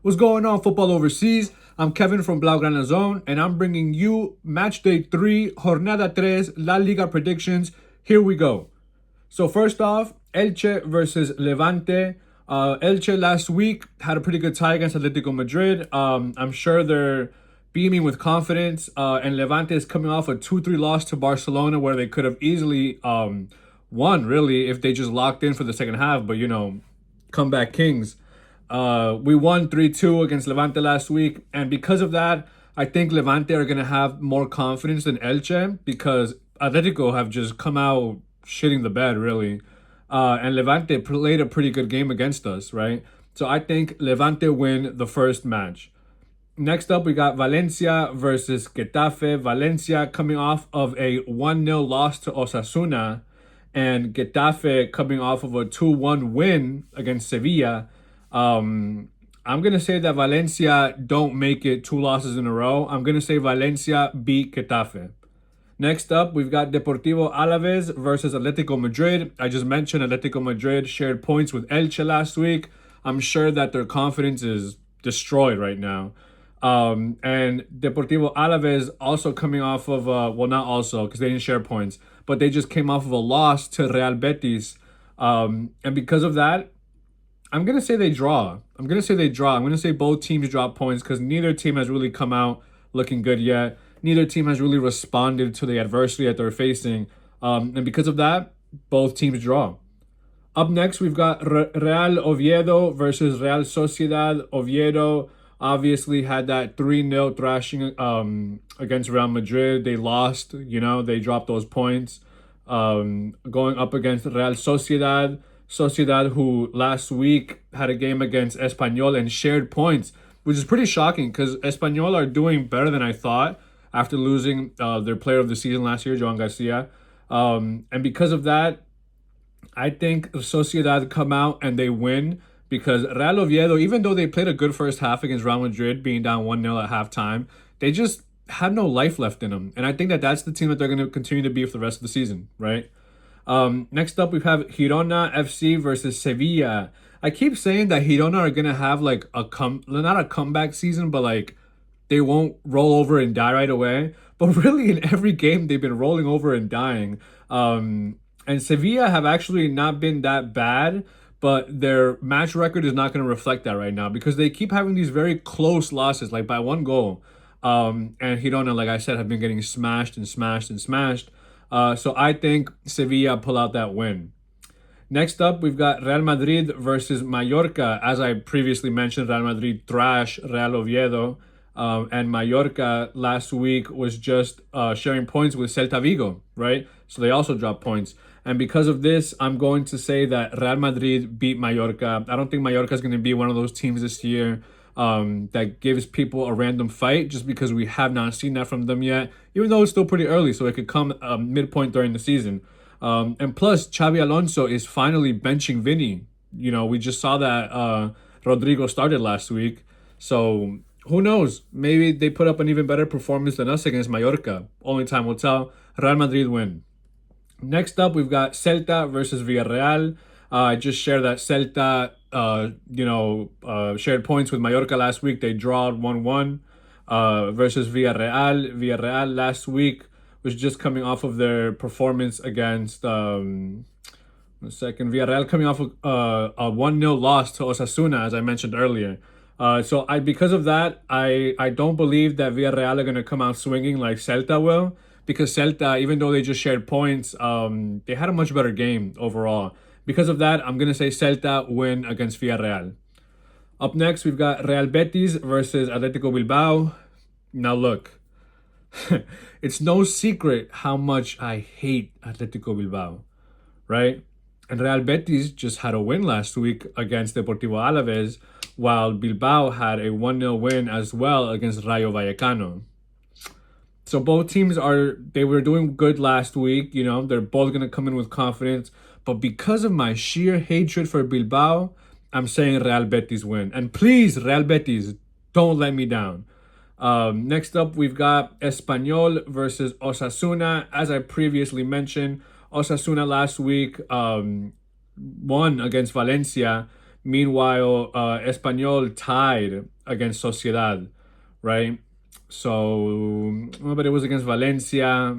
What's going on, football overseas? I'm Kevin from Blaugrana Zone, and I'm bringing you match day 3, Jornada 3, La Liga predictions. Here we go. So first off, Elche versus Levante. Elche last week had a pretty good tie against Atletico Madrid. I'm sure they're beaming with confidence. And Levante is coming off a 2-3 loss to Barcelona, where they could have easily won, really, if they just locked in for the second half. But, comeback kings. We won 3-2 against Levante last week. And because of that, I think Levante are going to have more confidence than Elche, because Atletico have just come out shitting the bed, really. And Levante played a pretty good game against us, right? So I think Levante win the first match. Next up, we got Valencia versus Getafe. Valencia coming off of a 1-0 loss to Osasuna, and Getafe coming off of a 2-1 win against Sevilla. I'm going to say that Valencia don't make it 2 losses in a row. I'm going to say Valencia beat Getafe. Next up, we've got Deportivo Alaves versus Atletico Madrid. I just mentioned Atletico Madrid shared points with Elche last week. I'm sure that their confidence is destroyed right now. And Deportivo Alaves also coming off of, well, not also, because they didn't share points, but they just came off of a loss to Real Betis. And because of that, I'm going to say they draw. I'm going to say both teams drop points, because neither team has really come out looking good yet. Neither team has really responded to the adversity that they're facing. And because of that, both teams draw. Up next, we've got Real Oviedo versus Real Sociedad. Oviedo obviously had that 3-0 thrashing against Real Madrid. They lost, they dropped those points. Going up against Real Sociedad. Sociedad, who last week had a game against Espanyol and shared points, which is pretty shocking, because Espanyol are doing better than I thought after losing their player of the season last year, Joan Garcia. And because of that, I think Sociedad come out and they win, because Real Oviedo, even though they played a good first half against Real Madrid, being down 1-0 at halftime, they just had no life left in them. And I think that that's the team that they're going to continue to be for the rest of the season, right? Next up, we have Girona FC versus Sevilla. I keep saying that Girona are going to have like not a comeback season, but like they won't roll over and die right away. But really, in every game, they've been rolling over and dying. And Sevilla have actually not been that bad, but their match record is not going to reflect that right now, because they keep having these very close losses, like by 1 goal. And Girona, like I said, have been getting smashed and smashed and smashed. So I think Sevilla pull out that win. Next up, we've got Real Madrid versus Mallorca. As I previously mentioned, Real Madrid trash Real Oviedo. And Mallorca last week was just sharing points with Celta Vigo, right? So they also dropped points. And because of this, I'm going to say that Real Madrid beat Mallorca. I don't think Mallorca is going to be one of those teams this year that gives people a random fight, just because we have not seen that from them yet, even though it's still pretty early, so it could come midpoint during the season. And plus, Xabi Alonso is finally benching Vinny. We just saw that Rodrigo started last week. So who knows? Maybe they put up an even better performance than us against Mallorca. Only time will tell. Real Madrid win. Next up, we've got Celta versus Villarreal. I just shared that Celta, shared points with Mallorca last week. They drawed 1-1 versus Villarreal. Villarreal last week was just coming off of their performance against, Villarreal coming off of a 1-0 loss to Osasuna, as I mentioned earlier. Because of that, I don't believe that Villarreal are going to come out swinging like Celta will, because Celta, even though they just shared points, they had a much better game overall. Because of that, I'm going to say Celta win against Villarreal. Up next, we've got Real Betis versus Atletico Bilbao. Now look, it's no secret how much I hate Atletico Bilbao, right? And Real Betis just had a win last week against Deportivo Alaves, while Bilbao had a 1-0 win as well against Rayo Vallecano. So both teams they were doing good last week. They're both going to come in with confidence. But because of my sheer hatred for Bilbao, I'm saying Real Betis win. And please, Real Betis, don't let me down. Next up, we've got Espanyol versus Osasuna. As I previously mentioned, Osasuna last week won against Valencia, Meanwhile, Espanyol tied against Sociedad, right? So, but it was against Valencia.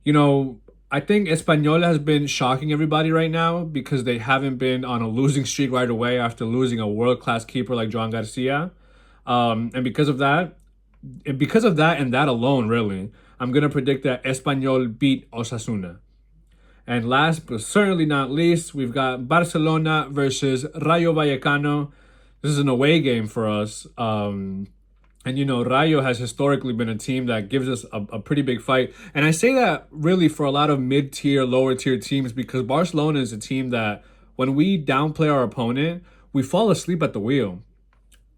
You know, I think Espanyol has been shocking everybody right now because they haven't been on a losing streak right away after losing a world class keeper like Joan Garcia. And because of that and that alone, really, I'm gonna predict that Espanyol beat Osasuna. And last but certainly not least, we've got Barcelona versus Rayo Vallecano. This is an away game for us. And you know, Rayo has historically been a team that gives us a pretty big fight. And I say that really for a lot of mid-tier, lower-tier teams because Barcelona is a team that when we downplay our opponent, we fall asleep at the wheel.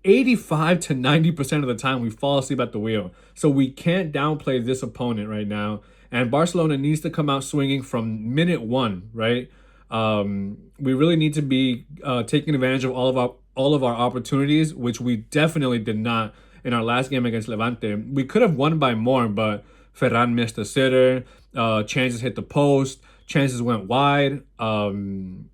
85 to 90% of the time we fall asleep at the wheel. So we can't downplay this opponent right now. And Barcelona needs to come out swinging from minute one, right? We really need to be taking advantage of all of our opportunities, which we definitely did not in our last game against Levante. We could have won by more, but Ferran missed a sitter. Chances hit the post. Chances went wide. And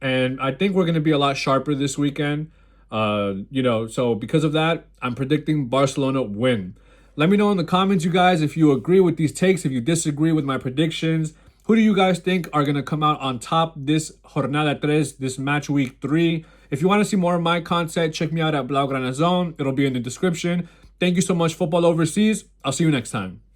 I think we're going to be a lot sharper this weekend. So because of that, I'm predicting Barcelona win. Let me know in the comments, you guys, if you agree with these takes, if you disagree with my predictions. Who do you guys think are going to come out on top this Jornada 3, this match week 3? If you want to see more of my content, check me out at Blaugrana Zone. It'll be in the description. Thank you so much, Football Overseas. I'll see you next time.